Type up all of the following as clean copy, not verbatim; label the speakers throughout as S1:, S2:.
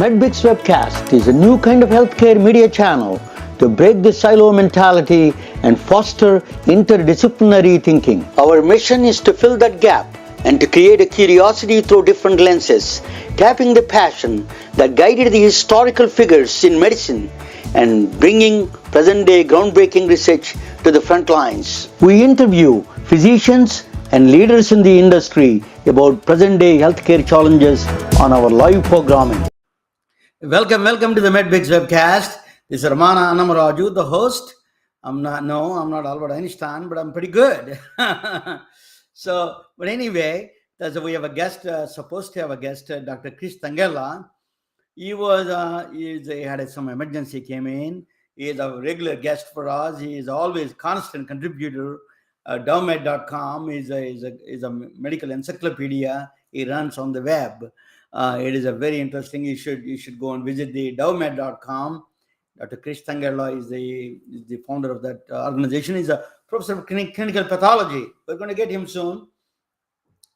S1: MedBricks Webcast is a new kind of healthcare media channel to break the silo mentality and foster interdisciplinary thinking. Our mission is to fill that gap and to create a curiosity through different lenses, tapping the passion that guided the historical figures in medicine and bringing present-day groundbreaking research to the front lines. We interview physicians and leaders in the industry about present-day healthcare challenges on our live programming. Welcome to the MedBricks Webcast. This is Ramana Annamaraju, the host. I'm not Albert Einstein, but I'm pretty good. But anyway, we have a guest, supposed to have a guest, Dr. Chris Tangella. He had some emergency came in. He is a regular guest for us. He is always constant contributor. Dovmed.com is a medical encyclopedia. He runs on the web. It is a very interesting. You should go and visit the Dovmed.com. Dr. Chris Tangella is the founder of that organization. He's a professor of clinical pathology. We're going to get him soon,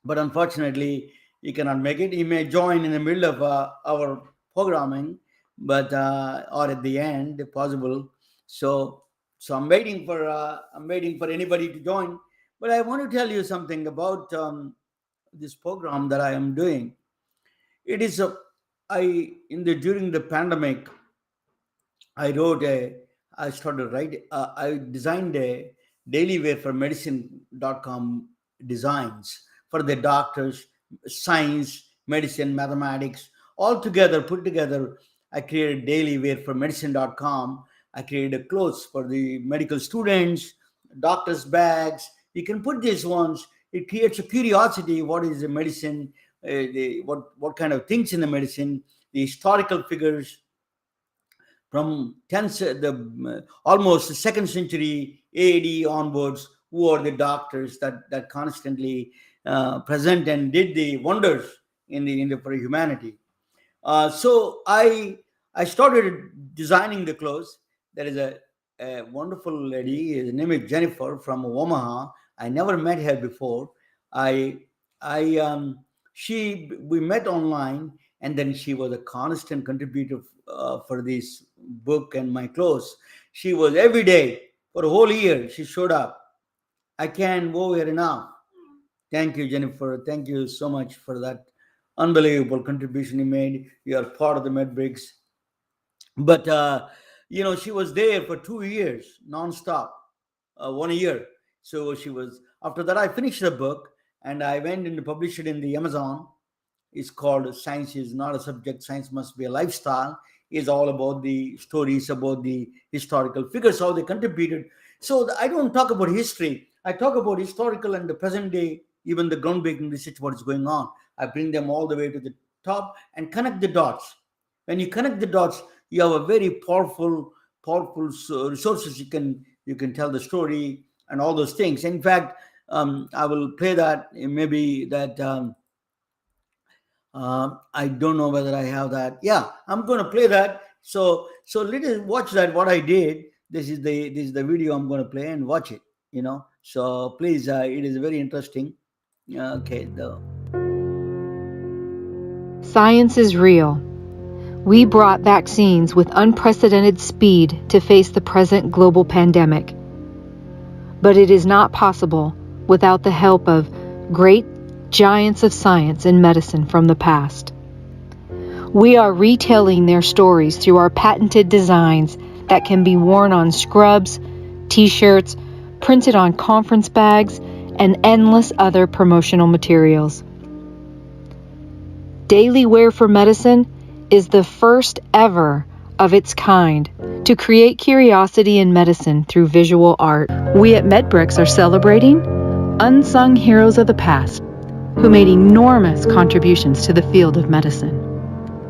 S1: but unfortunately, he cannot make it. He may join in the middle of our programming, but or at the end, if possible. So I'm waiting for anybody to join. But I want to tell you something about this program that I am doing. It is during the pandemic, I designed a daily wear for medicine.com designs for the doctors, science, medicine, mathematics, all together, put together. I created daily wear for medicine.com. I created clothes for the medical students, doctors' bags. You can put these ones. It creates a curiosity. What is the medicine? What kind of things in the medicine? The historical figures from almost the 2nd century AD onwards. Who are the doctors that constantly present and did the wonders for humanity? So I started designing the clothes. There is a wonderful lady. Her name is Jennifer from Omaha. I never met her before. We met online, and then she was a constant contributor for this book and my clothes. She was every day for a whole year. She showed up. I can't go here enough. Thank you, Jennifer. Thank you so much for that unbelievable contribution you made. You are part of the MedBricks. But she was there for 2 years nonstop, 1 year. So she was. After that, I finished the book. And I went and published it in the Amazon. It's called Science is Not a Subject, Science Must Be a Lifestyle. It's all about the stories, about the historical figures, how they contributed. So I don't talk about history. I talk about historical and the present day, even the groundbreaking research, what is going on. I bring them all the way to the top and connect the dots. When you connect the dots, you have a very powerful resources. You can tell the story and all those things. In fact, I will play that. Maybe that I don't know whether I have that. Yeah, I'm going to play that. So let us watch that. What I did. This is the video I'm going to play and watch it. So please, it is very interesting. Okay.
S2: Science is real. We brought vaccines with unprecedented speed to face the present global pandemic. But it is not possible without the help of great giants of science and medicine from the past. We are retelling their stories through our patented designs that can be worn on scrubs, t-shirts, printed on conference bags, and endless other promotional materials. Daily Wear for Medicine is the first ever of its kind to create curiosity in medicine through visual art. We at MedBricks are celebrating unsung heroes of the past who made enormous contributions to the field of medicine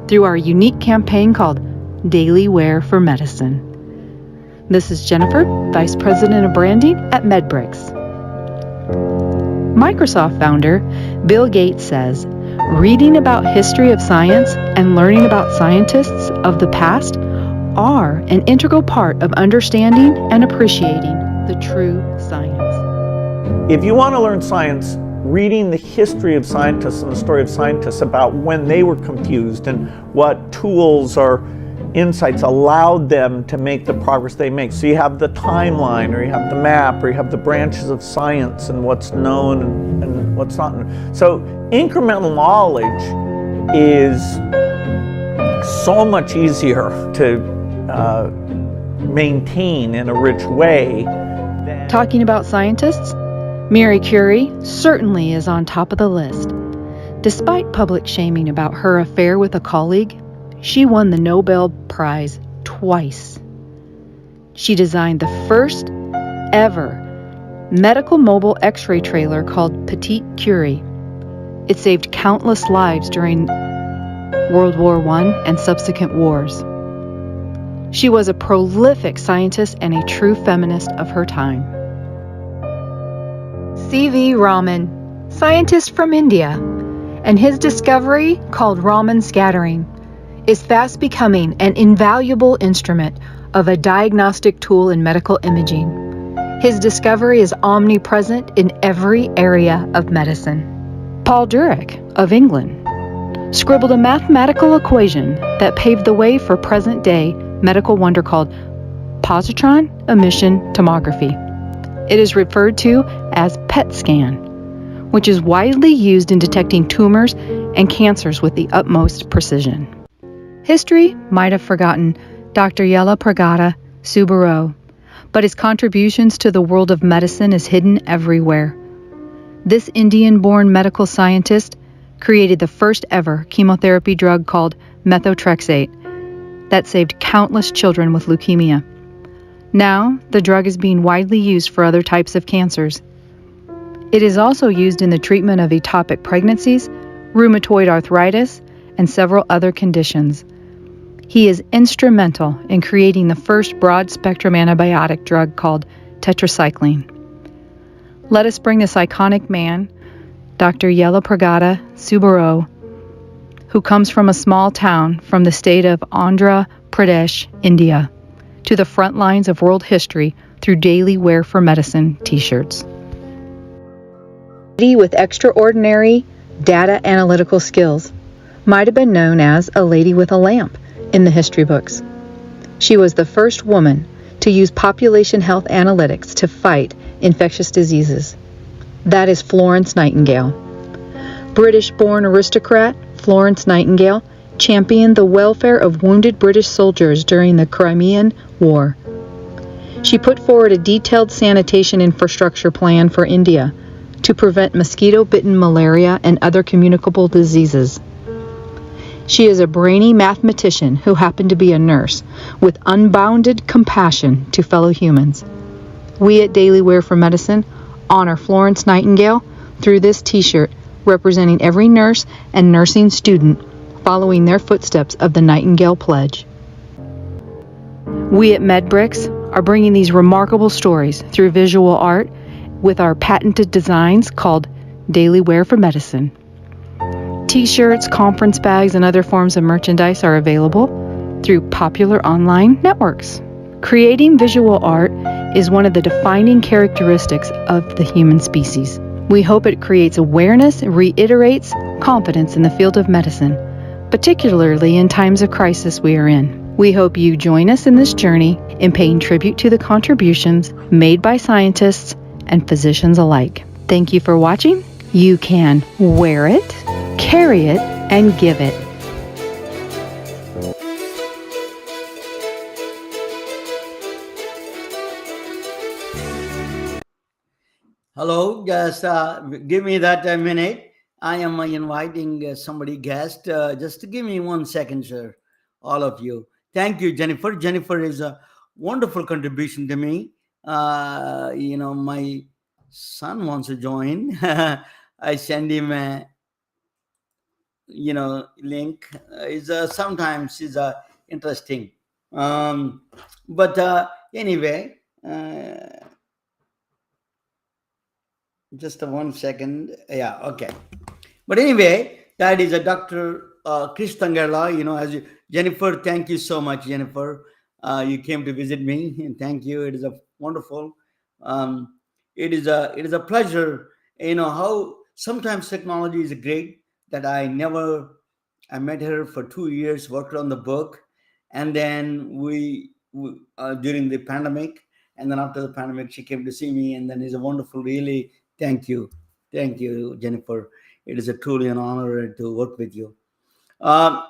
S2: through our unique campaign called Daily Wear for Medicine. This is Jennifer, Vice President of Branding at MedBricks. Microsoft founder Bill Gates says, reading about history of science and learning about scientists of the past are an integral part of understanding and appreciating the true science.
S3: If you want to learn science, reading the history of scientists and the story of scientists about when they were confused and what tools or insights allowed them to make the progress they make. So you have the timeline, or you have the map, or you have the branches of science and what's known and what's not known. So incremental knowledge is so much easier to maintain in a rich way.
S2: Talking about scientists, Marie Curie certainly is on top of the list. Despite public shaming about her affair with a colleague, she won the Nobel Prize twice. She designed the first ever medical mobile X-ray trailer called Petite Curie. It saved countless lives during World War I and subsequent wars. She was a prolific scientist and a true feminist of her time. C.V. Raman, scientist from India, and his discovery, called Raman scattering, is fast becoming an invaluable instrument of a diagnostic tool in medical imaging. His discovery is omnipresent in every area of medicine. Paul Dirac of England scribbled a mathematical equation that paved the way for present-day medical wonder called positron emission tomography. It is referred to as PET scan, which is widely used in detecting tumors and cancers with the utmost precision. History might have forgotten Dr. Yallapragada Subbarao, but his contributions to the world of medicine is hidden everywhere. This Indian-born medical scientist created the first ever chemotherapy drug called methotrexate that saved countless children with leukemia. Now, the drug is being widely used for other types of cancers. It is also used in the treatment of ectopic pregnancies, rheumatoid arthritis, and several other conditions. He is instrumental in creating the first broad-spectrum antibiotic drug called tetracycline. Let us bring this iconic man, Dr. Yallapragada Subbarao, who comes from a small town from the state of Andhra Pradesh, India, to the front lines of world history through Daily Wear for Medicine t-shirts. With extraordinary data analytical skills, might have been known as a lady with a lamp in the history books. She was the first woman to use population health analytics to fight infectious diseases. That is Florence Nightingale. British-born aristocrat Florence Nightingale championed the welfare of wounded British soldiers during the Crimean War. She put forward a detailed sanitation infrastructure plan for India to prevent mosquito-bitten malaria and other communicable diseases. She is a brainy mathematician who happened to be a nurse with unbounded compassion to fellow humans. We at Daily Wear for Medicine honor Florence Nightingale through this t-shirt representing every nurse and nursing student following their footsteps of the Nightingale Pledge. We at MedBricks are bringing these remarkable stories through visual art with our patented designs called Daily Wear for Medicine. T-shirts, conference bags, and other forms of merchandise are available through popular online networks. Creating visual art is one of the defining characteristics of the human species. We hope it creates awareness and reiterates confidence in the field of medicine, particularly in times of crisis we are in. We hope you join us in this journey in paying tribute to the contributions made by scientists and physicians alike. Thank you for watching. You can wear it, carry it, and give it.
S1: Hello, just give me that a minute. I am inviting somebody guest. Just give me 1 second, sir. All of you. Thank you, Jennifer. Jennifer is a wonderful contribution to me. My son wants to join. I send him a link. Is sometimes is interesting. But anyway. Just 1 second. Yeah, okay. But anyway, that is a Dr. Chris Tangerla. As Jennifer, thank you so much, Jennifer. You came to visit me, and thank you. It is a wonderful. It is a pleasure. How sometimes technology is great. That I met her for 2 years, worked on the book, and then we during the pandemic, and then after the pandemic, she came to see me, and then it's a wonderful, really, thank you, Jennifer. It is a truly an honor to work with you. Um,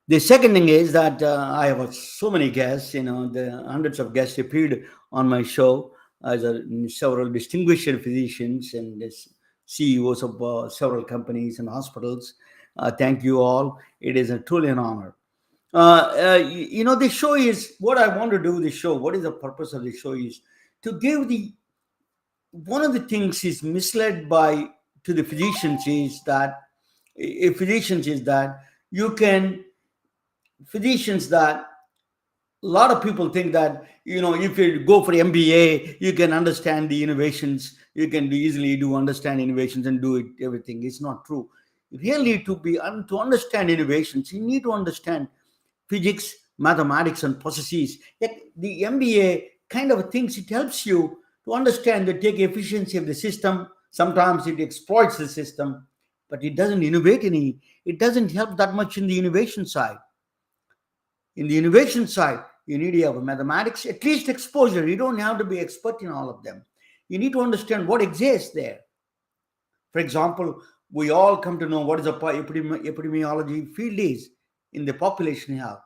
S1: the second thing is that I have so many guests, the hundreds of guests appeared on my show as several distinguished physicians and CEOs of several companies and hospitals. Thank you all. It is truly an honor. The show is what I want to do. The show, what is the purpose of the show is to give the one of the things is misled by to the physicians is that physicians is that you can physicians that a lot of people think that if you go for MBA you can understand the innovations, you can easily do understand innovations and do it everything. It's not true. Really, to understand innovations you need to understand physics, mathematics, and processes. Like the MBA kind of things, it helps you to understand the take efficiency of the system. Sometimes it exploits the system, but it doesn't innovate any. It doesn't help that much in the innovation side. In the innovation side, you need to have a mathematics, at least exposure. You don't have to be expert in all of them. You need to understand what exists there. For example, we all come to know what is a epidemiology field is in the population health.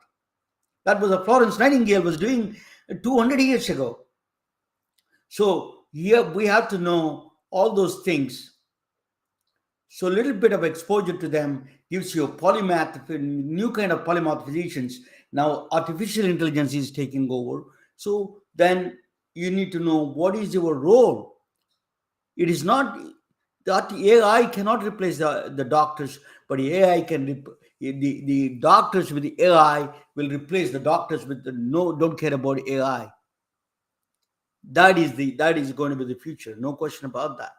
S1: That was a Florence Nightingale was doing 200 years ago. So here we have to know all those things. So a little bit of exposure to them gives you a polymath, new kind of polymath physicians. Now artificial intelligence is taking over. So then you need to know what is your role. It is not that AI cannot replace the doctors, but AI can the doctors with the AI will replace the doctors with don't care about AI. That is going to be the future, no question about that.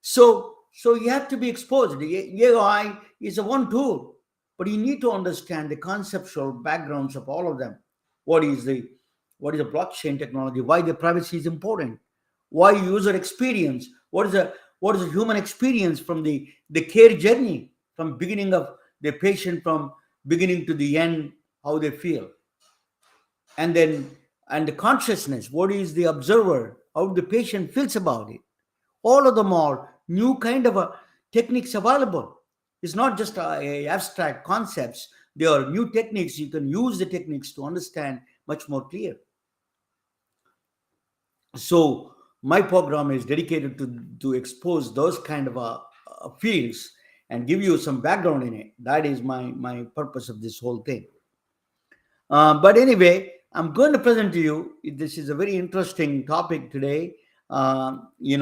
S1: So you have to be exposed. The AI is a one tool, but you need to understand the conceptual backgrounds of all of them. What is the blockchain technology? Why the privacy is important? Why user experience? What is the human experience from the care journey, from beginning of the patient, from beginning to the end, how they feel, and the consciousness. What is the observer? How the patient feels about it. All of them are new kind of techniques available. It's not just abstract concepts. There are new techniques. You can use the techniques to understand much more clear. So my program is dedicated to expose those kind of fields and give you some background in it. That is my purpose of this whole thing. But anyway, I'm going to present to you. This is a very interesting topic today. I'm going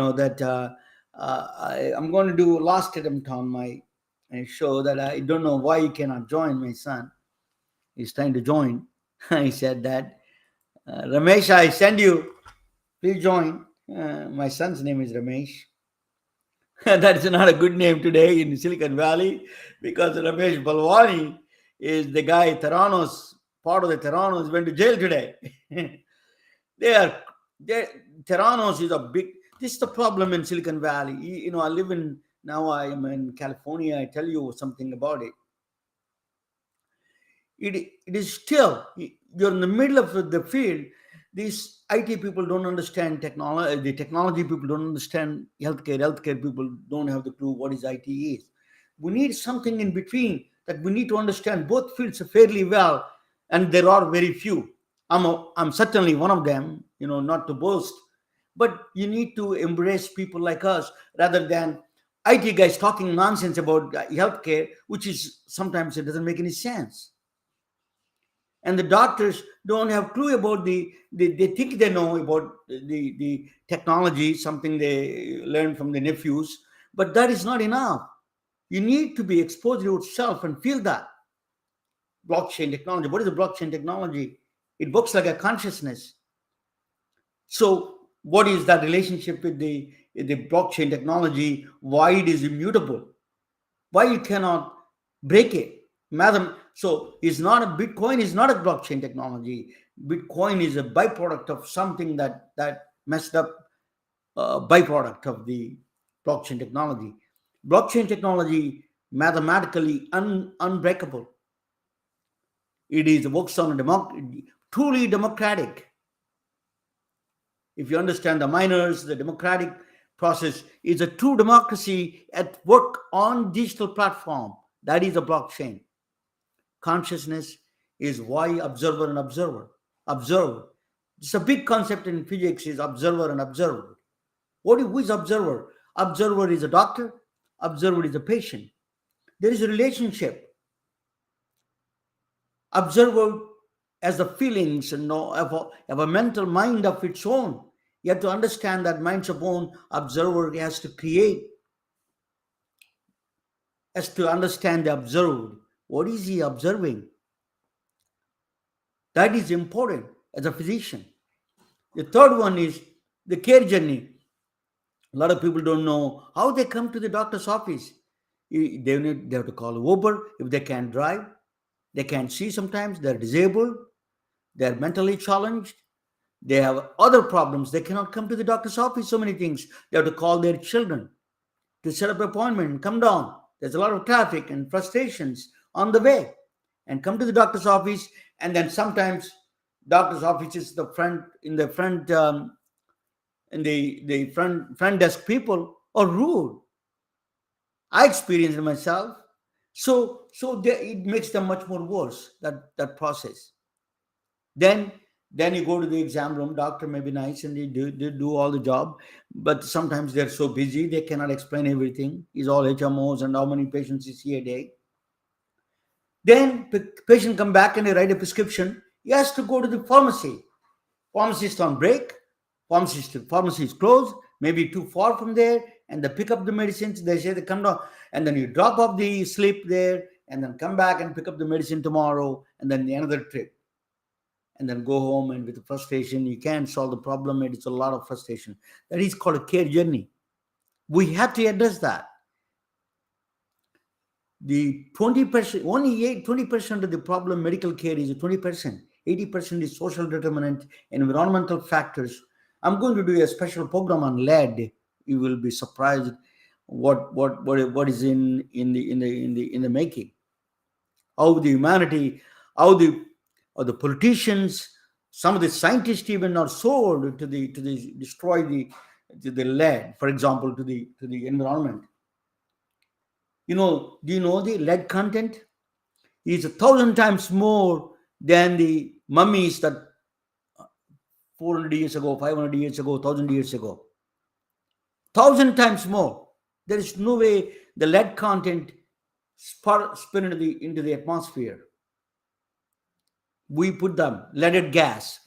S1: to do last attempt on my show that I don't know why he cannot join. My son is trying to join. He said that Ramesh, I send you. Please join. My son's name is Ramesh. That is not a good name today in Silicon Valley because Ramesh Balwani is the guy, part of the Theranos went to jail today. Theranos is a big, this is the problem in Silicon Valley. I am in California. I tell you something about it. It is still, you're in the middle of the field. These IT people don't understand technology. The technology people don't understand healthcare. Healthcare people don't have the clue what is IT is. We need something in between that we need to understand both fields fairly well, and there are very few. I'm certainly one of them. Not to boast, but you need to embrace people like us rather than IT guys talking nonsense about healthcare, which is sometimes it doesn't make any sense. And the doctors don't have clue about they think they know about the technology, something they learn from the nephews, but that is not enough. You need to be exposed to yourself and feel that. Blockchain technology, what is the blockchain technology? It works like a consciousness. So what is that relationship with the blockchain technology? Why it is immutable? Why you cannot break it? So Bitcoin is not a blockchain technology. Bitcoin is a byproduct of something that messed up, byproduct of the blockchain technology. Blockchain technology, mathematically unbreakable. It is works on truly democratic. If you understand the miners, the democratic process is a true democracy at work on digital platform. That is a blockchain. Consciousness is why observer and observer. Observe. It's a big concept in physics is observer and observer. Who is observer? Observer is a doctor. Observer is a patient. There is a relationship. Observer has the feelings and have a mental mind of its own. You have to understand that mind's of own. Observer has to create, has to understand the observed. What is he observing? That is important as a physician. The third one is the care journey. A lot of people don't know how they come to the doctor's office. They have to call Uber if they can't drive. They can't see sometimes. They're disabled. They're mentally challenged. They have other problems. They cannot come to the doctor's office. So many things. They have to call their children to set up an appointment and come down. There's a lot of traffic and frustrations on the way. And come to the doctor's office. And then sometimes doctor's office is the front desk people are rude. I experienced it myself. So it makes them much more worse, that process. Then you go to the exam room. Doctor may be nice and they do all the job, but sometimes they're so busy they cannot explain everything. It's all HMOs and how many patients you see a day. Then patient come back and they write a prescription. He has to go to the pharmacy. Pharmacist on break. Pharmacy is closed, maybe too far from there, and they pick up the medicines. They say they come down, and then you drop off the slip there, and then come back and pick up the medicine tomorrow, and then another trip, and then go home. And with the frustration, you can't solve the problem. And it's a lot of frustration. That is called a care journey. We have to address that. The 20%, only 20% of the problem medical care is 20%. 80% is social determinant, environmental factors. I'm going to do a special program on lead. You will be surprised what is in the making. How the humanity, how the politicians, some of the scientists even are sold to destroy the lead, for example, to the environment. Do you know the lead content is 1,000 times more than the mummies that 400 years ago, 500 years ago, 1,000 years ago. 1,000 times more. There is no way the lead content spin into the atmosphere. We put them. Leaded gas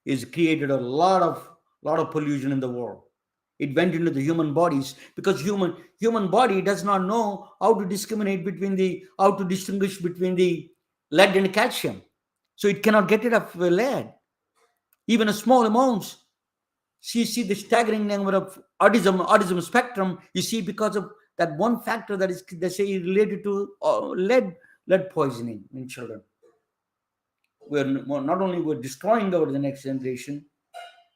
S1: is created a lot of pollution in the world. It went into the human bodies because human body does not know how to discriminate how to distinguish between the lead and calcium. So it cannot get rid of lead. Even a small amounts. So you see the staggering number of autism spectrum, you see, because of that one factor that is, they say, related to lead poisoning in children. Not only we're destroying the next generation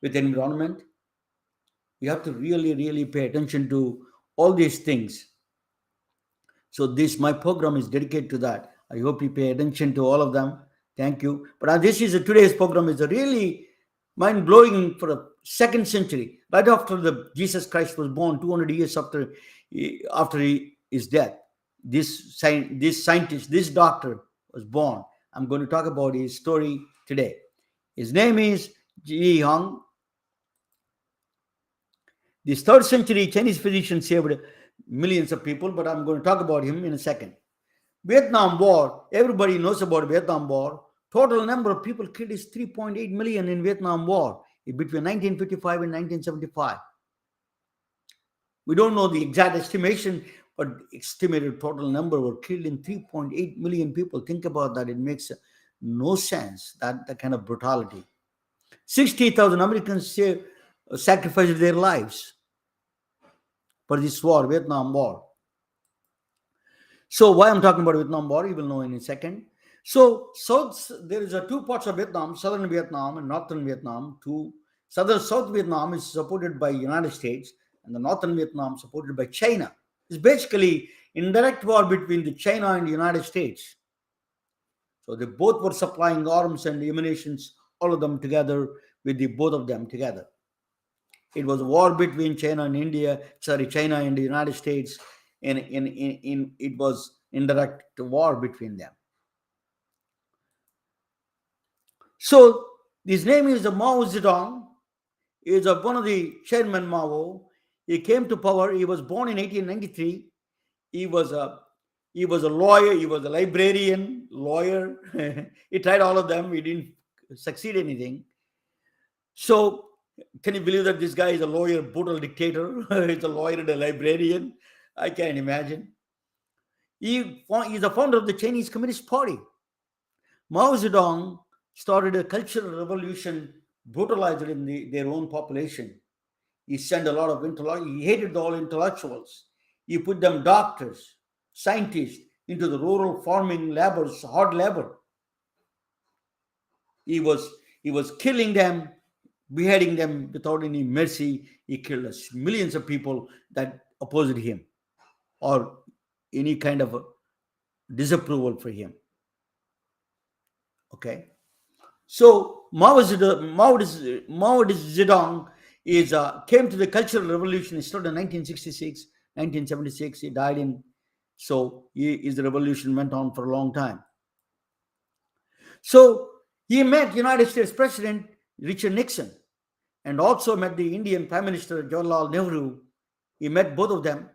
S1: with the environment, we have to really, really pay attention to all these things. So my program is dedicated to that. I hope you pay attention to all of them. Thank you. But today's program is a really mind-blowing for the 2nd century, right after Jesus Christ was born, 200 years after his death. This scientist, this doctor was born. I'm going to talk about his story today. His name is Ji Hong. This 3rd century Chinese physician saved millions of people, but I'm going to talk about him in a second. Vietnam War, everybody knows about Vietnam War. Total number of people killed is 3.8 million in Vietnam War between 1955 and 1975. We don't know the exact estimation, but estimated total number were killed in 3.8 million people. Think about that. It makes no sense, that kind of brutality. 60,000 Americans sacrificed their lives for this war, Vietnam War. So why I'm talking about Vietnam War, you will know in a second. So there is 2 parts of Vietnam, southern Vietnam and northern Vietnam. South Vietnam is supported by United States. and the northern Vietnam supported by China. It's basically indirect war between the China and the United States. So they both were supplying arms and ammunitions, all of them together, with the both of them together. It was a war between China and China and the United States, and it was indirect war between them. So his name is Mao Zedong. He is one of the chairman Mao. He came to power. He was born in 1893. He was a lawyer. He was a librarian, lawyer. He tried all of them. He didn't succeed anything. So can you believe that this guy is a lawyer, brutal dictator? He's a lawyer and a librarian. I can't imagine. He's the founder of the Chinese Communist Party. Mao Zedong started a cultural revolution, brutalized their own population. He sent a lot of he hated all intellectuals. He put them doctors, scientists into the rural farming labors, hard labor. He was killing them, beheading them without any mercy. He killed millions of people that opposed him or any kind of disapproval for him. Okay. So Mao Zedong came to the Cultural Revolution. He started in 1966, 1976. He died in. So his revolution went on for a long time. So he met United States President Richard Nixon, and also met the Indian Prime Minister Jawaharlal Nehru. He met both of them.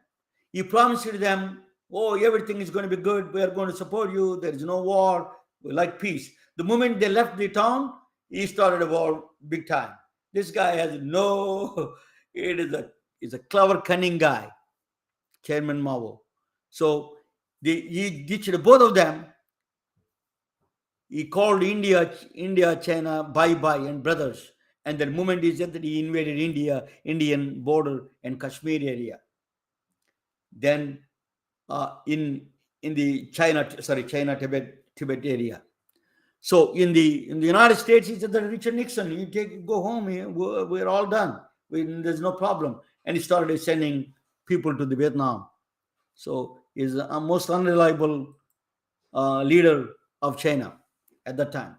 S1: He promised to them, "Oh, everything is going to be good. We are going to support you. There is no war. We like peace." The moment they left the town, he started a war big time. This guy has he's a clever, cunning guy, Chairman Mao. So he ditched both of them. He called India, China, bye-bye and brothers. And the moment he said that he invaded Indian border and Kashmir area. Then in the Tibet area. So in the United States, he said that Richard Nixon, go home, we're all done. There's no problem. And he started sending people to the Vietnam. So he's a most unreliable leader of China at that time.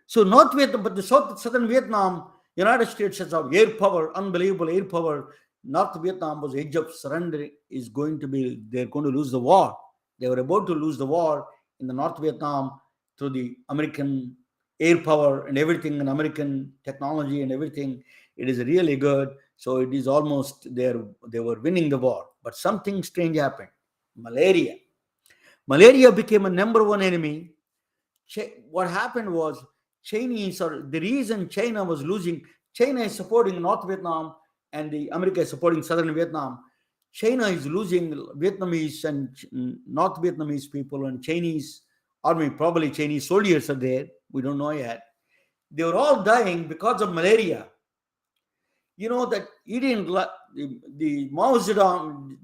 S1: So North Vietnam, but the southern Vietnam, United States has air power, unbelievable air power. North Vietnam was edge of surrender. They're going to lose the war. They were about to lose the war in the North Vietnam through the American air power and everything, and American technology and everything. It is really good. So it is almost they were winning the war. But something strange happened. Malaria. Malaria became a number one enemy. What happened was the reason China was losing, China is supporting North Vietnam and the America is supporting southern Vietnam. China is losing Vietnamese and North Vietnamese people, and Chinese army, probably Chinese soldiers are there. We don't know yet. They were all dying because of malaria. You know that he didn't the Mao Zedong,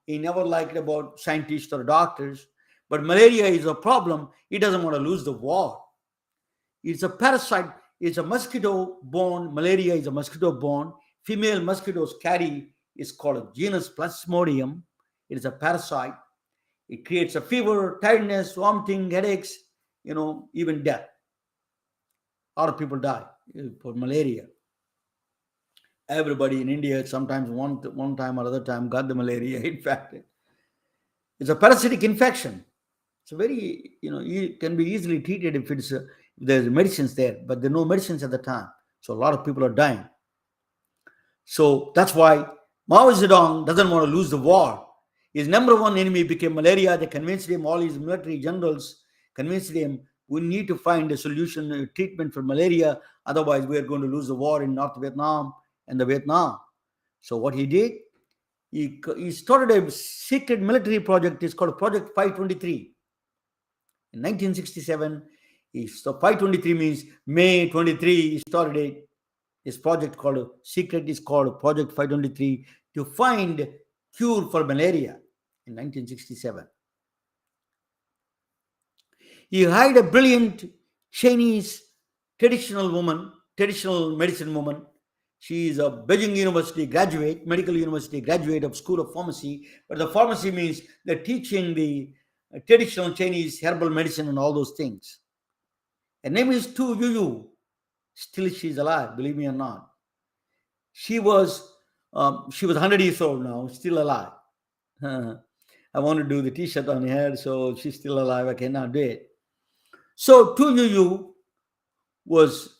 S1: he never liked about scientists or doctors, but malaria is a problem. He doesn't want to lose the war. It's a parasite. It's a mosquito-borne. Malaria is a mosquito-borne. Female mosquitoes carry. It's called a genus Plasmodium. It is a parasite. It creates a fever, tiredness, vomiting, headaches, even death. A lot of people die for malaria. Everybody in India, sometimes one time or other time, got the malaria. In fact, it's a parasitic infection. It's it can be easily treated if there's medicines there, but there are no medicines at the time. So a lot of people are dying. So that's why Mao Zedong doesn't want to lose the war. His number one enemy became malaria. They convinced him, all his military generals convinced him, we need to find a solution, a treatment for malaria. Otherwise, we are going to lose the war in North Vietnam and the Vietnam. So what he did, he started a secret military project. It's called Project 523. In 1967, 523 means May 23. He started this project called Project 523 to find cure for malaria in 1967. He hired a brilliant Chinese traditional medicine woman She is a Beijing University graduate, medical university graduate of School of Pharmacy. But the pharmacy means they're teaching the traditional Chinese herbal medicine and all those things. Her name is Tu Yuyu. Still, she's alive, believe me or not. She was 100 years old now, still alive. I want to do the T-shirt on her, so she's still alive. I cannot do it. So Tu Yuyu was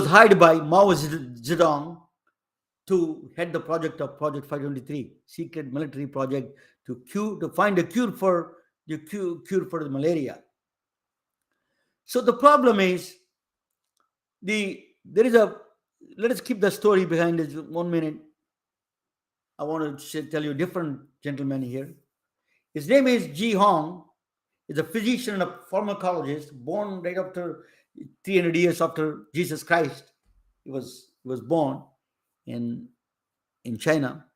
S1: hired by Mao Zedong to head the project of Project 523, secret military project to find a cure for the malaria. So the problem is there is a let us keep the story behind this 1 minute. I want to tell you a different gentleman here. His name is Ji Hong. He's a physician and a pharmacologist, born right after 300 years after Jesus Christ. He was born in China.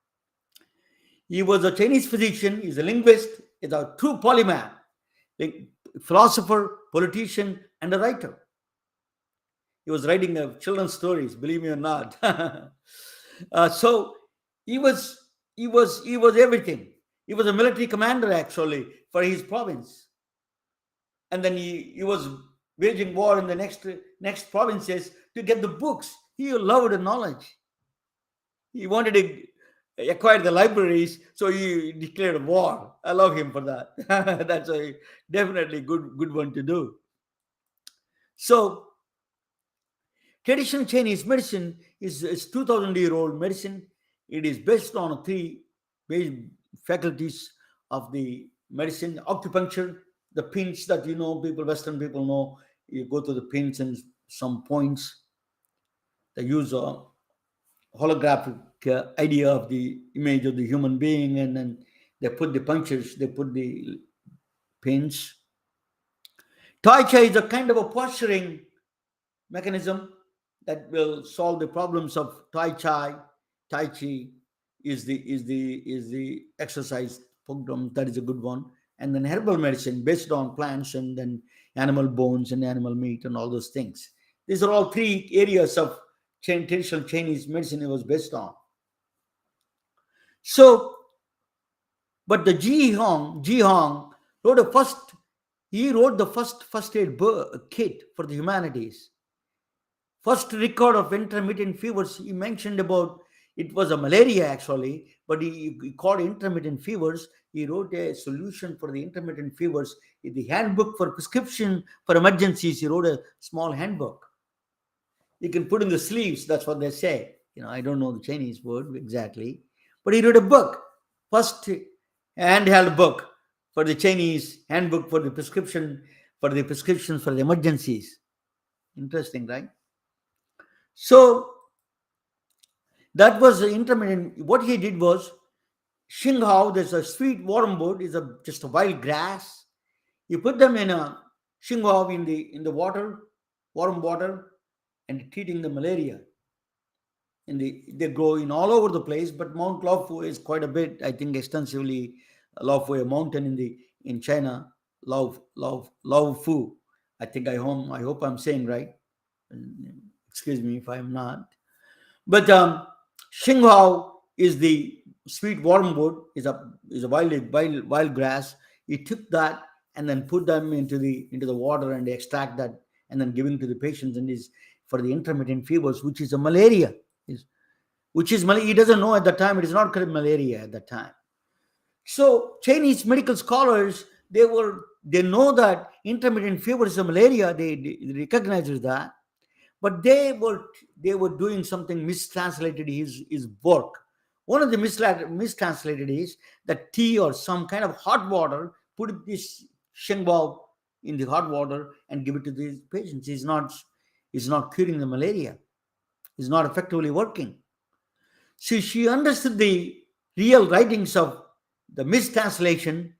S1: He was a Chinese physician. He's a linguist. He's a true polymath, like philosopher, politician, and a writer. He was writing children's stories, believe me or not. So he was everything. He was a military commander actually for his province, and then he was waging war in the next provinces to get the books. He loved the knowledge. He wanted to acquire the libraries, so he declared a war. I love him for that. That's a definitely good one to do. So traditional Chinese medicine is 2,000-year-old medicine. It is based on three basic faculties of the medicine: acupuncture, the pins that Western people know. You go to the pins and some points. They use a holographic idea of the image of the human being, and then they put the punctures, they put the pins. Tai Chi is a kind of a posturing mechanism that will solve the problems of Tai Chi. Tai Chi is the exercise program. That is a good one. And then herbal medicine based on plants and then animal bones and animal meat and all those things. These are all three areas of traditional Chinese medicine it was based on. So, but the Ji Hong wrote the first aid kit for the humanities. First record of intermittent fevers, he mentioned about it was a malaria actually, but he called intermittent fevers. He wrote a solution for the intermittent fevers. In the handbook for prescription for emergencies, he wrote a small handbook. You can put in the sleeves, that's what they say. I don't know the Chinese word exactly, but he wrote a book, first handheld book for the Chinese handbook for the prescriptions for the emergencies. Interesting, right? So that was the intermittent. What he did was, Xinghao, there's a sweet wormwood, is just a wild grass. You put them in a Xinghao in the water, warm water, and treating the malaria. And they grow in all over the place, but Mount Laofu is quite a bit, I think, extensively. Laofu, a mountain in China, Laofu. I think I hope I'm saying right. Excuse me if I'm not. But Xinghao is the sweet wormwood, is a wild grass. He took that and then put them into the water and they extract that and then giving to the patients, and is for the intermittent fevers, which is a malaria. He doesn't know at the time. It is not called malaria at that time. So Chinese medical scholars, they know that intermittent fever is a malaria. They recognize that, but they were doing something mistranslated his work. One of the mistranslated is that tea or some kind of hot water, put this Shengbao in the hot water and give it to these patients. Is not curing the malaria. Is not effectively working. See, she understood the real writings of the mistranslation.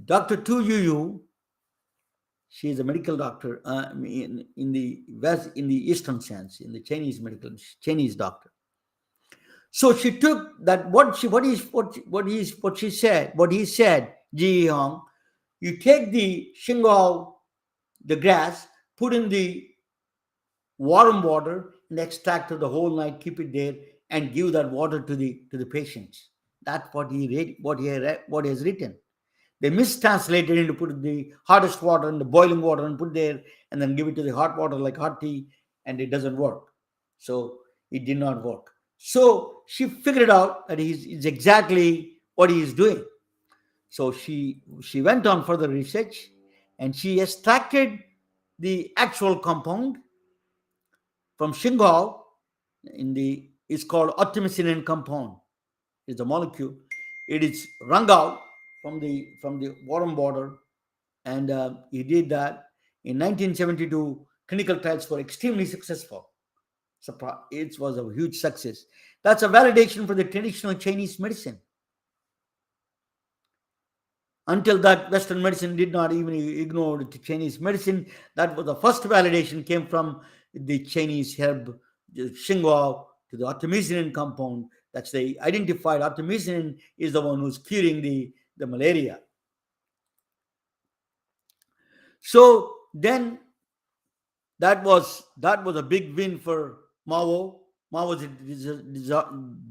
S1: Dr. Tu Yuyu, she is a medical doctor in the Eastern sense, in the Chinese doctor. So she took that what he said, Ji Hong, you take the Xinghao, the grass, put in the warm water an extract of the whole night, keep it there, and give that water to the patients. That's what he read, what he has written. They mistranslated into put the hottest water and the boiling water and put there, and then give it to the hot water like hot tea, and it doesn't work. So it did not work. So she figured out that is exactly what he is doing. So she went on further research, and she extracted the actual compound from Shingal. In the It's called artemisinin compound. It's a molecule. It is wrung out from the warm water, and he did that in 1972. Clinical trials were extremely successful. It was a huge success. That's a validation for the traditional Chinese medicine. Until that, Western medicine did not even ignore the Chinese medicine. That was the first validation came from the Chinese herb, the Xinghua, to the artemisinin compound. That's they identified artemisinin is the one who's curing the malaria. So then that was a big win for Mao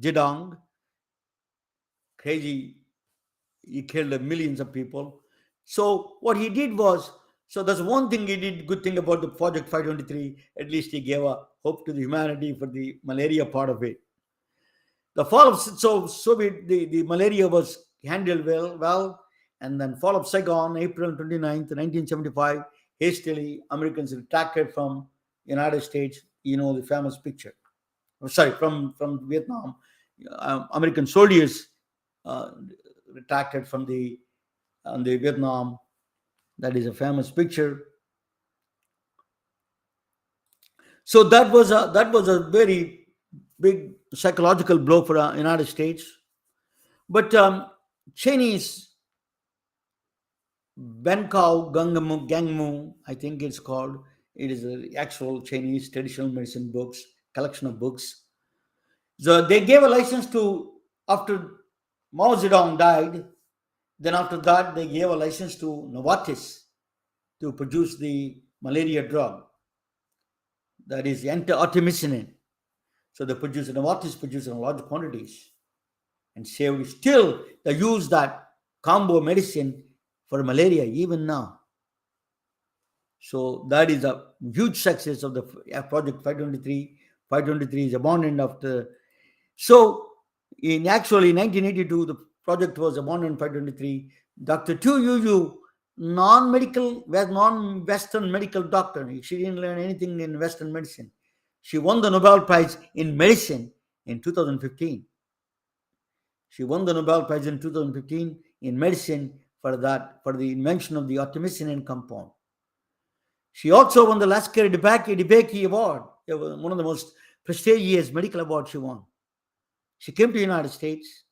S1: Zedong. Crazy, he killed millions of people. So what he did was, so that's one thing he did, good thing about the Project 523. At least he gave a hope to the humanity for the malaria part of it. The fall of Soviet, the malaria was handled well, and then fall of Saigon, April 29th, 1975. Hastily, Americans retracted from United States. You know the famous picture. Sorry, from Vietnam, American soldiers uh, retracted from the Vietnam. That is a famous picture. So that was a very big psychological blow for the United States. But Chinese Benkao Gangmu, I think it's called. It is an actual Chinese traditional medicine books collection of books. So they gave a license to, after Mao Zedong died. Then after that, they gave a license to Novartis to produce the malaria drug, that is anti-artemisinin. So they produce Novartis produced in large quantities, and still they use that combo medicine for malaria even now. So that is a huge success of the Project 523. 523 is abandoned after. So in actually 1982, the project was abandoned. 523. Dr. Tu Yu, non-Western medical doctor. She didn't learn anything in Western medicine. She won the Nobel Prize in medicine in 2015. She won the Nobel Prize in 2015 in medicine for the invention of the artemisinin compound. She also won the Lasker Debicki Award, one of the most prestigious medical awards she won. She came to the United States.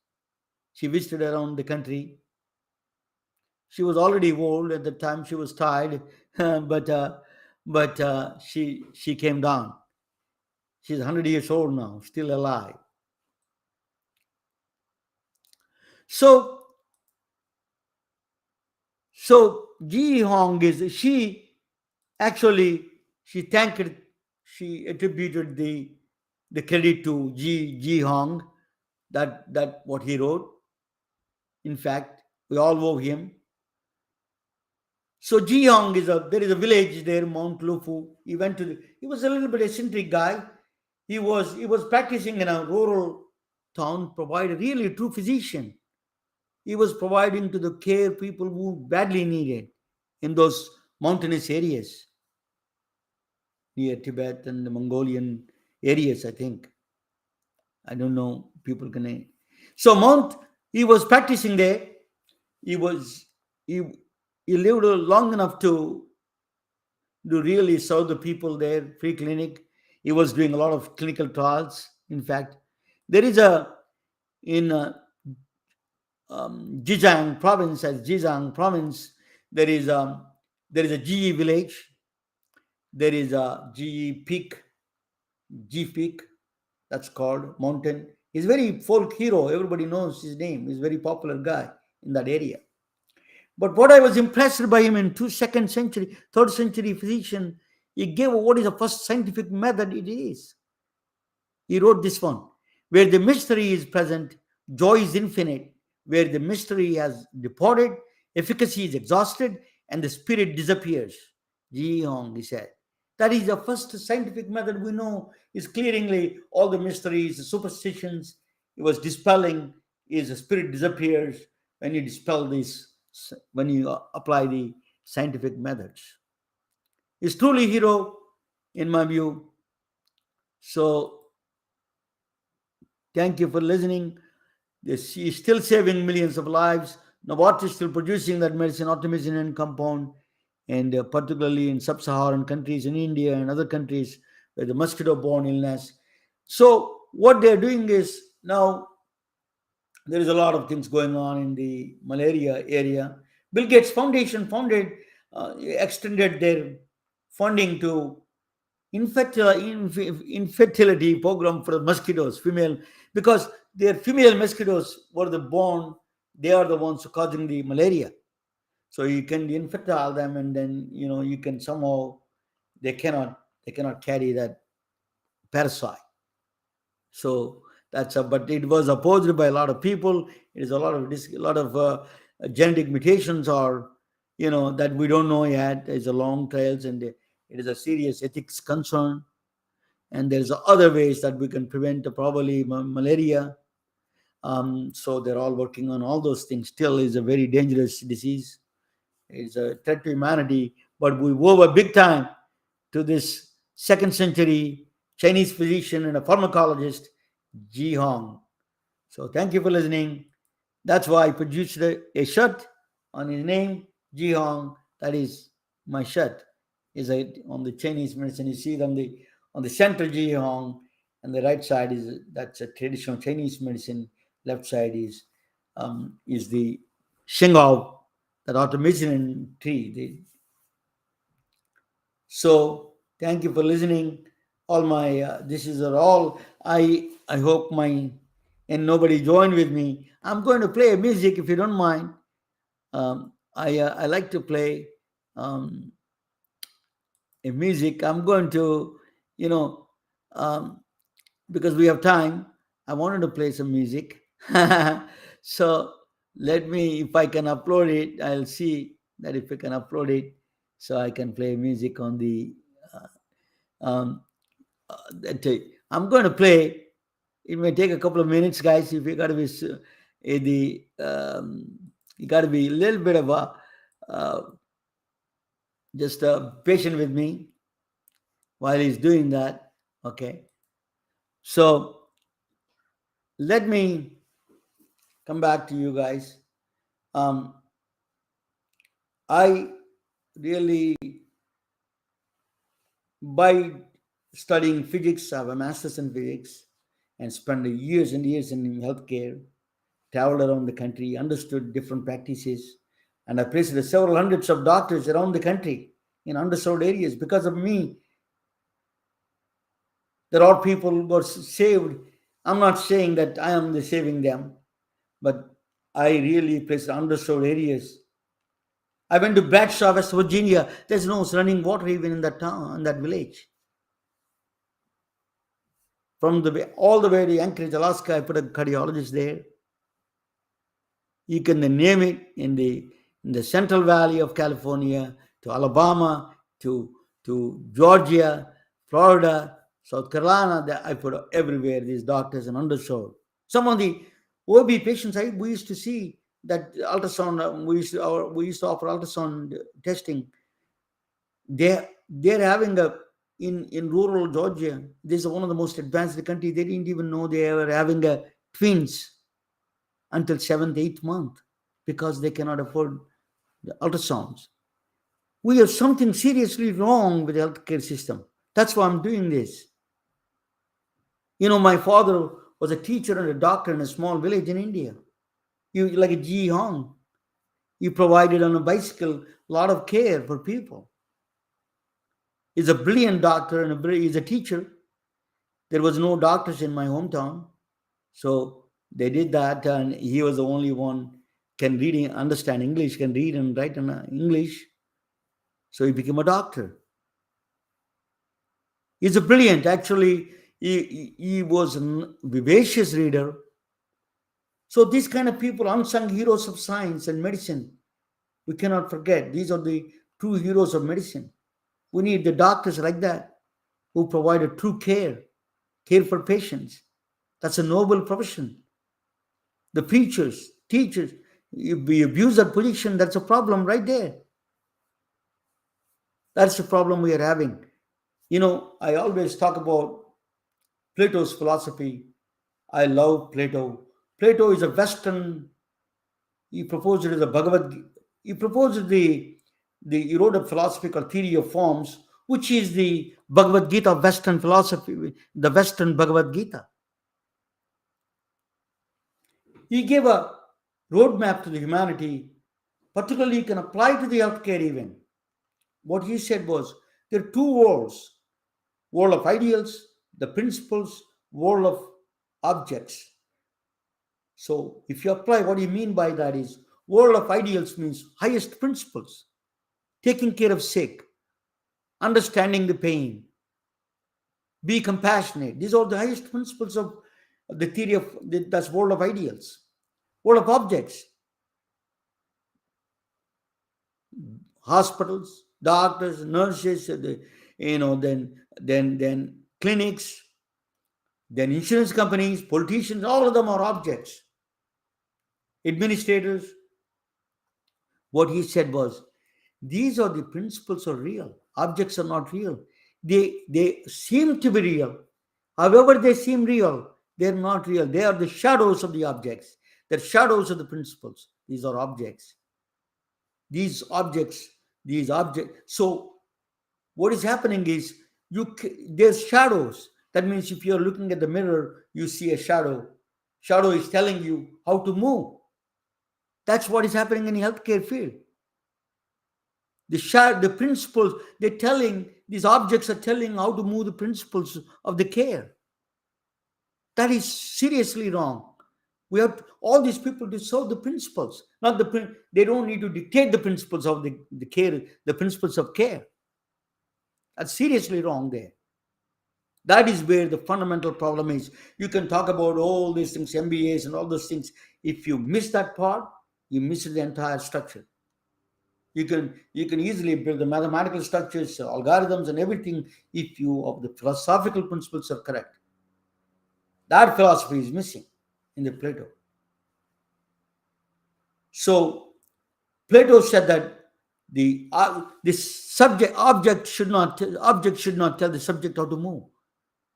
S1: She visited around the country. She was already old at the time. She was tired, but she came down. She's 100 years old now, still alive. So Ji Hong actually she attributed the credit to Ji Hong, that what he wrote. In fact, we all owe him. So Ji Hong there is a village there, Mount Lufu. He was a little bit eccentric guy. He was practicing in a rural town, provided really a true physician. He was providing to the care people who badly needed in those mountainous areas near Tibet and the Mongolian areas, I think. I don't know. People can. So he was practicing there. He lived long enough to really serve the people there. Free clinic. He was doing a lot of clinical trials. In fact, there is in Zhejiang province, there is a GE village. There is a GE peak, that's called mountain. He's a very folk hero. Everybody knows his name. He's a very popular guy in that area. But what I was impressed by him in third century physician, he gave what is the first scientific method it is. He wrote this one: where the mystery is present, joy is infinite. Where the mystery has departed, efficacy is exhausted, and the spirit disappears. Ji Hong, he said. That is the first scientific method we know is clearingly all the mysteries, the superstitions. It was dispelling, is the spirit disappears when you dispel this, when you apply the scientific methods. Is truly hero, in my view. So thank you for listening. She is still saving millions of lives. Novartis is still producing that medicine, artemisinin compound, and particularly in sub-Saharan countries, in India and other countries where the mosquito-borne illness. So what they're doing is now there is a lot of things going on in the malaria area. Bill Gates Foundation extended their funding to infertility program for the mosquitoes, female, because their female mosquitoes were the born, they are the ones causing the malaria. So you can infertile them, and then you can somehow they cannot carry that parasite. So that's a, but it was opposed by a lot of people. It is a lot of genetic mutations, or that we don't know yet. It's a long trails, and it is a serious ethics concern. And there's other ways that we can prevent probably malaria. So they're all working on all those things. Still is a very dangerous disease. It's a threat to humanity, but we owe a big time to this second century Chinese physician and a pharmacologist, Ji Hong. So thank you for listening. That's why I produced a shirt on his name, Ji Hong. That is my shirt. Is on the Chinese medicine. You see it on the center, Ji Hong, and the right side that's a traditional Chinese medicine. Left side is the Shingao, that artemisinin tree. So thank you for listening. All my this is all. I hope and nobody joined with me. I'm going to play a music if you don't mind. I like to play a music. I'm going to um, because we have time. I wanted to play some music. So let me, if I can upload it, I'll see that if I can upload it, so I can play music on the. I'm going to play. It may take a couple of minutes, guys. If you got to be you got to be a little bit of a just patient with me while he's doing that. Okay. So let me come back to you guys. I really, by studying physics, I have a master's in physics and spent years and years in healthcare, traveled around the country, understood different practices, and I placed several hundreds of doctors around the country in underserved areas. Because of me, there are people who got saved. I'm not saying that I am saving them, but I really placed underserved areas. I went to Bradshaw, West Virginia. There's no running water even in that town, in that village. From all the way to Anchorage, Alaska, I put a cardiologist there. You can name it, in the Central Valley of California, to Alabama, to Georgia, Florida, South Carolina. I put everywhere these doctors and underserved. Some of the OB patients we used to see that ultrasound. We used to offer ultrasound testing. They're having in rural Georgia. This is one of the most advanced in the country. They didn't even know they were having twins until 7th, 8th month, because they cannot afford the ultrasounds. We have something seriously wrong with the healthcare system. That's why I'm doing this. My father was a teacher and a doctor in a small village in India. Like a Ji Hong. He provided on a bicycle a lot of care for people. He's a brilliant doctor and he's a teacher. There was no doctors in my hometown. So they did that, and he was the only one can read and understand English, can read and write in English. So he became a doctor. He's a brilliant. Actually, He was a vivacious reader. So these kind of people, unsung heroes of science and medicine, we cannot forget. These are the true heroes of medicine. We need the doctors like that who provide a true care for patients. That's a noble profession. The preachers, teachers, if we abuse that position, that's a problem right there. That's the problem we are having. I always talk about Plato's philosophy. I love Plato. Plato is a Western. He proposed it as a Bhagavad. He proposed he wrote a philosophy called theory of forms, which is the Bhagavad Gita of Western philosophy, the Western Bhagavad Gita. He gave a roadmap to the humanity, particularly you can apply to the healthcare even. What he said was there are two worlds: world of ideals, the principles, world of objects. So if you apply, what do you mean by that is world of ideals means highest principles, taking care of sick, understanding the pain, be compassionate. These are the highest principles of the theory of that's world of ideals. World of objects, hospitals, doctors, nurses, then clinics, then insurance companies, politicians, all of them are objects. Administrators. What he said was, these are the principles are real. Objects are not real. They seem to be real. However, they seem real, they're not real. They are the shadows of the objects. They're shadows of the principles. These are objects. These objects. So what is happening is there's shadows. That means if you're looking at the mirror, you see a shadow. Shadow is telling you how to move. That's what is happening in the healthcare field. The principles, these objects are telling how to move the principles of the care. That is seriously wrong. We have all these people to serve the principles, they don't need to dictate the principles of the care, the principles of care. That's seriously wrong there. That is where the fundamental problem is. You can talk about all these things, MBAs and all those things. If you miss that part, you miss the entire structure. You can easily build the mathematical structures, algorithms, and everything if the philosophical principles are correct. That philosophy is missing in the Plato. So Plato said that the object should not tell the subject how to move.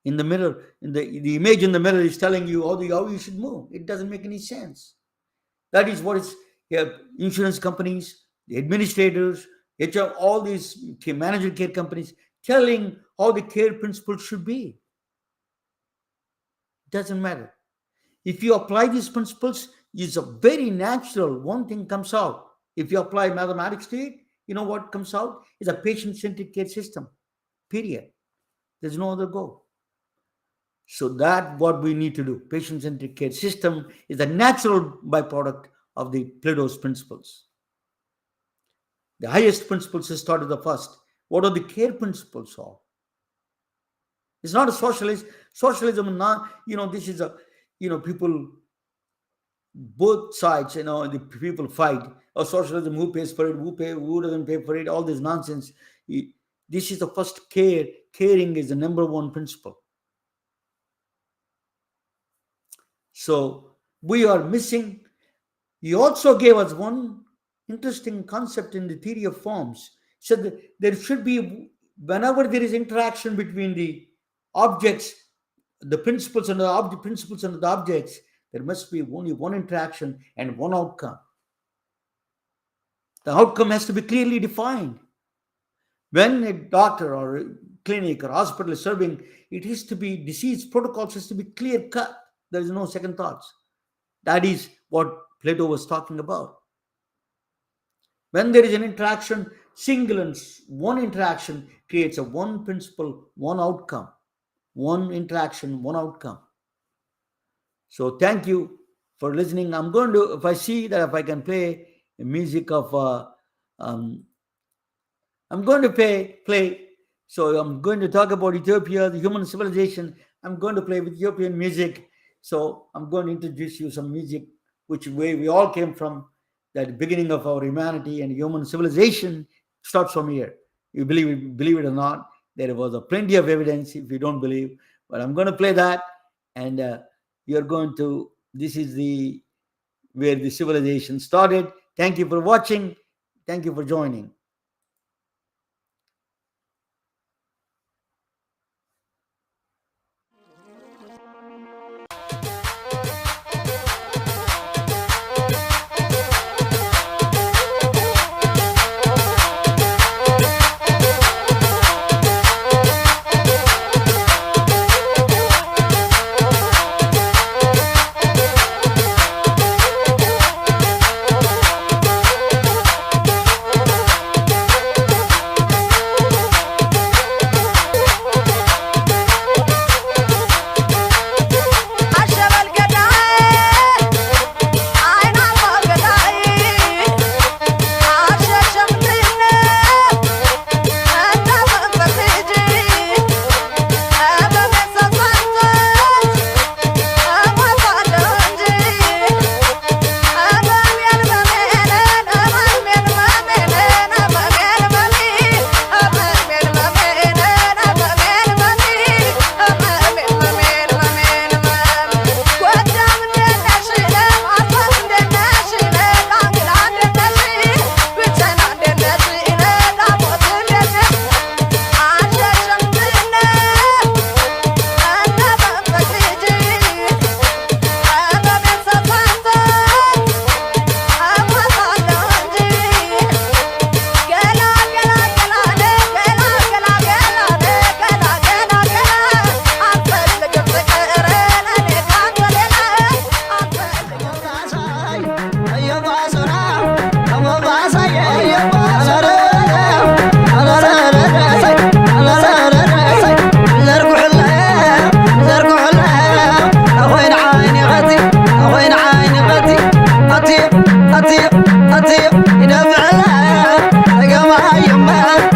S1: In the mirror, the image in the mirror is telling you how you should move. It doesn't make any sense. That is what is insurance companies, the administrators, HR, all these managed care companies telling how the care principles should be. It doesn't matter. If you apply these principles, it's a very natural. One thing comes out. If you apply mathematics to it, you know what comes out is a patient-centric care system. Period. There's no other go. So that's what we need to do. Patient-centric care system is a natural byproduct of the Plato's principles. The highest principles is started the first. What are the care principles of? It's not a socialism. Not this is people. Both sides, the people fight. Or socialism, who pays for it? Who doesn't pay for it? All this nonsense. This is the first care. Caring is the number one principle. So we are missing. He also gave us one interesting concept in the theory of forms. He said that there should be, whenever there is interaction between the objects, the principles and the objects, there must be only one interaction and one outcome. The outcome has to be clearly defined. When a doctor or a clinic or hospital is serving, it has to be, disease protocols has to be clear cut. There is no second thoughts. That is what Plato was talking about. When there is an interaction, one interaction creates a one principle, one outcome. One interaction, one outcome. So thank you for listening. I'm going to, if I can play the music of, I'm going to play. So I'm going to talk about Ethiopia, the human civilization. I'm going to play with Ethiopian music. So I'm going to introduce you some music, which way we all came from. That beginning of our humanity and human civilization starts from here. You believe it or not, there was a plenty of evidence if you don't believe. But I'm going to play that, and you're going to. This is the where the civilization started. Thank you for watching. Thank you for joining.
S4: أطيب ينبع لها يا ما